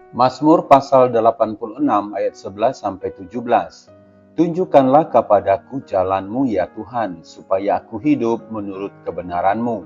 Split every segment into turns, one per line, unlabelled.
Mazmur pasal 86 ayat 11 sampai 17. Tunjukkanlah kepadaku jalan-Mu ya Tuhan, supaya aku hidup menurut kebenaran-Mu.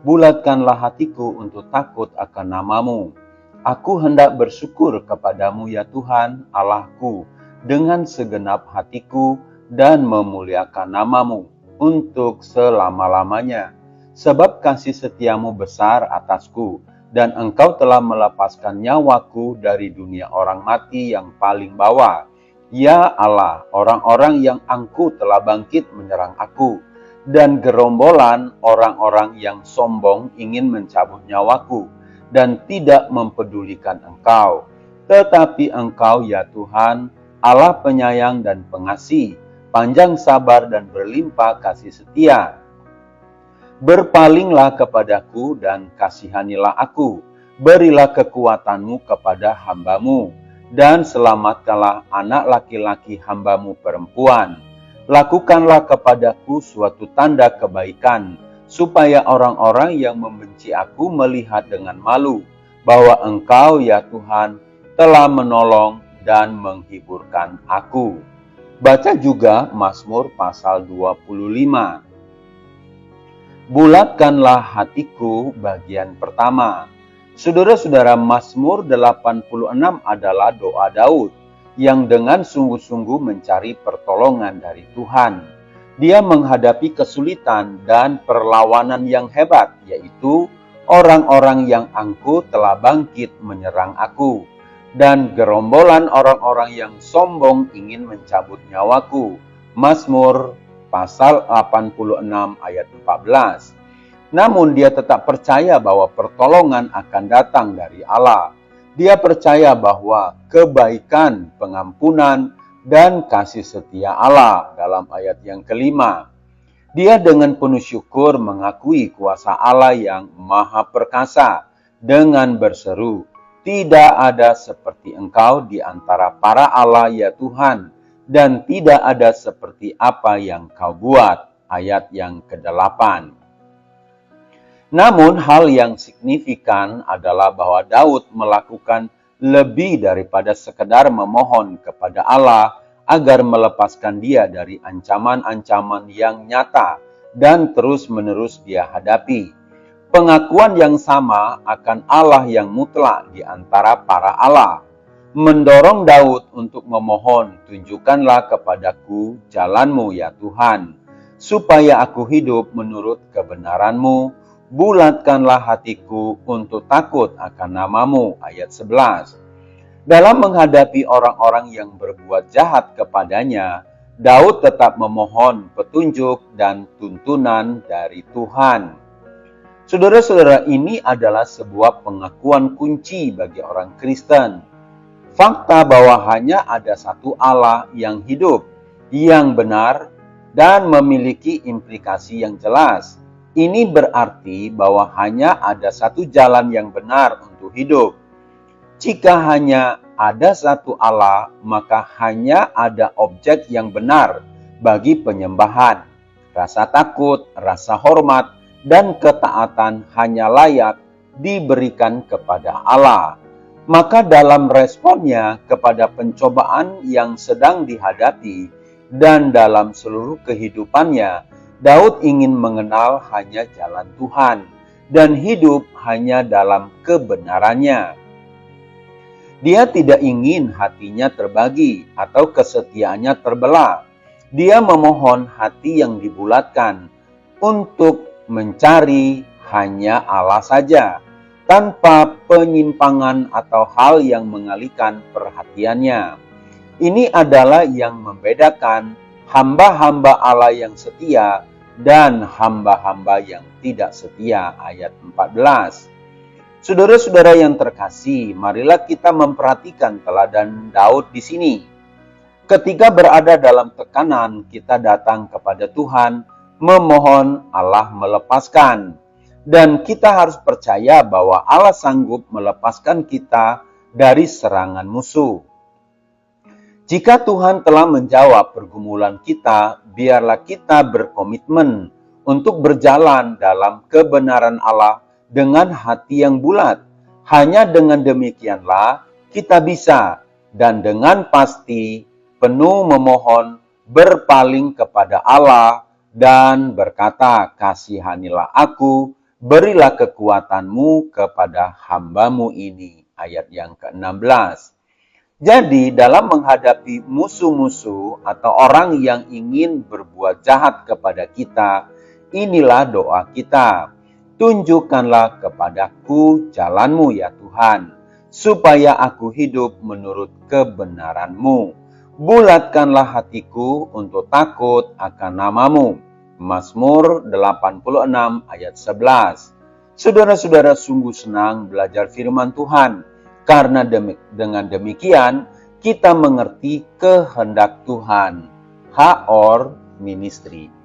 Bulatkanlah hatiku untuk takut akan nama-Mu. Aku hendak bersyukur kepadamu ya Tuhan, Allahku, dengan segenap hatiku dan memuliakan nama-Mu untuk selama-lamanya. Sebab kasih setiamu besar atasku, dan Engkau telah melepaskan nyawaku dari dunia orang mati yang paling bawah. Ya Allah, orang-orang yang angkuh telah bangkit menyerang aku, dan gerombolan orang-orang yang sombong ingin mencabut nyawaku, dan tidak mempedulikan Engkau. Tetapi Engkau ya Tuhan, Allah penyayang dan pengasih, panjang sabar dan berlimpah kasih setia. Berpalinglah kepadaku dan kasihanilah aku. Berilah kekuatan-Mu kepada hamba-Mu, dan selamatkanlah anak laki-laki hamba-Mu perempuan. Lakukanlah kepadaku suatu tanda kebaikan, supaya orang-orang yang membenci aku melihat dengan malu, bahwa Engkau ya Tuhan telah menolong dan menghiburkan aku. Baca juga Mazmur pasal 25. Bulatkanlah hatiku bagian pertama. Saudara-saudara, Mazmur 86 adalah doa Daud yang dengan sungguh-sungguh mencari pertolongan dari Tuhan. Dia menghadapi kesulitan dan perlawanan yang hebat, yaitu orang-orang yang angkuh telah bangkit menyerang aku, dan gerombolan orang-orang yang sombong ingin mencabut nyawaku. Mazmur pasal 86 ayat 14. Namun dia tetap percaya bahwa pertolongan akan datang dari Allah. Dia percaya bahwa kebaikan, pengampunan, dan kasih setia Allah dalam ayat yang kelima. Dia dengan penuh syukur mengakui kuasa Allah yang maha perkasa dengan berseru, "Tidak ada seperti Engkau di antara para Allah ya Tuhan, dan tidak ada seperti apa yang Kau buat." Ayat yang ke-8. Namun hal yang signifikan adalah bahwa Daud melakukan lebih daripada sekedar memohon kepada Allah agar melepaskan dia dari ancaman-ancaman yang nyata dan terus-menerus dia hadapi. Pengakuan yang sama akan Allah yang mutlak di antara para Allah mendorong Daud untuk memohon, "Tunjukkanlah kepadaku jalan-Mu ya Tuhan, supaya aku hidup menurut kebenaran-Mu. Bulatkanlah hatiku untuk takut akan nama-Mu." Ayat 11. Dalam menghadapi orang-orang yang berbuat jahat kepadanya, Daud tetap memohon petunjuk dan tuntunan dari Tuhan. Saudara-saudara, ini adalah sebuah pengakuan kunci bagi orang Kristen. Fakta bahwa hanya ada satu Allah yang hidup, yang benar, dan memiliki implikasi yang jelas. Ini berarti bahwa hanya ada satu jalan yang benar untuk hidup. Jika hanya ada satu Allah, maka hanya ada objek yang benar bagi penyembahan. Rasa takut, rasa hormat, dan ketaatan hanya layak diberikan kepada Allah. Maka dalam responnya kepada pencobaan yang sedang dihadapi dan dalam seluruh kehidupannya, Daud ingin mengenal hanya jalan Tuhan dan hidup hanya dalam kebenarannya. Dia tidak ingin hatinya terbagi atau kesetiaannya terbelah. Dia memohon hati yang dibulatkan untuk mencari hanya Allah saja, tanpa penyimpangan atau hal yang mengalihkan perhatiannya. Ini adalah yang membedakan hamba-hamba Allah yang setia dan hamba-hamba yang tidak setia. Ayat 14. Saudara-saudara yang terkasih, marilah kita memperhatikan teladan Daud di sini. Ketika berada dalam tekanan, kita datang kepada Tuhan, memohon Allah melepaskan. Dan kita harus percaya bahwa Allah sanggup melepaskan kita dari serangan musuh. Jika Tuhan telah menjawab pergumulan kita, biarlah kita berkomitmen untuk berjalan dalam kebenaran Allah dengan hati yang bulat. Hanya dengan demikianlah kita bisa dan dengan pasti penuh memohon berpaling kepada Allah dan berkata, "Kasihanilah aku, berilah kekuatanmu kepada hamba-Mu ini." Ayat yang ke-16. Jadi dalam menghadapi musuh-musuh atau orang yang ingin berbuat jahat kepada kita, inilah doa kita. Tunjukkanlah kepadaku jalan-Mu ya Tuhan, supaya aku hidup menurut kebenaran-Mu. Bulatkanlah hatiku untuk takut akan nama-Mu. Mazmur 86 ayat 11. Saudara-saudara sungguh senang belajar firman Tuhan, karena dengan demikian kita mengerti kehendak Tuhan. Haor Ministry.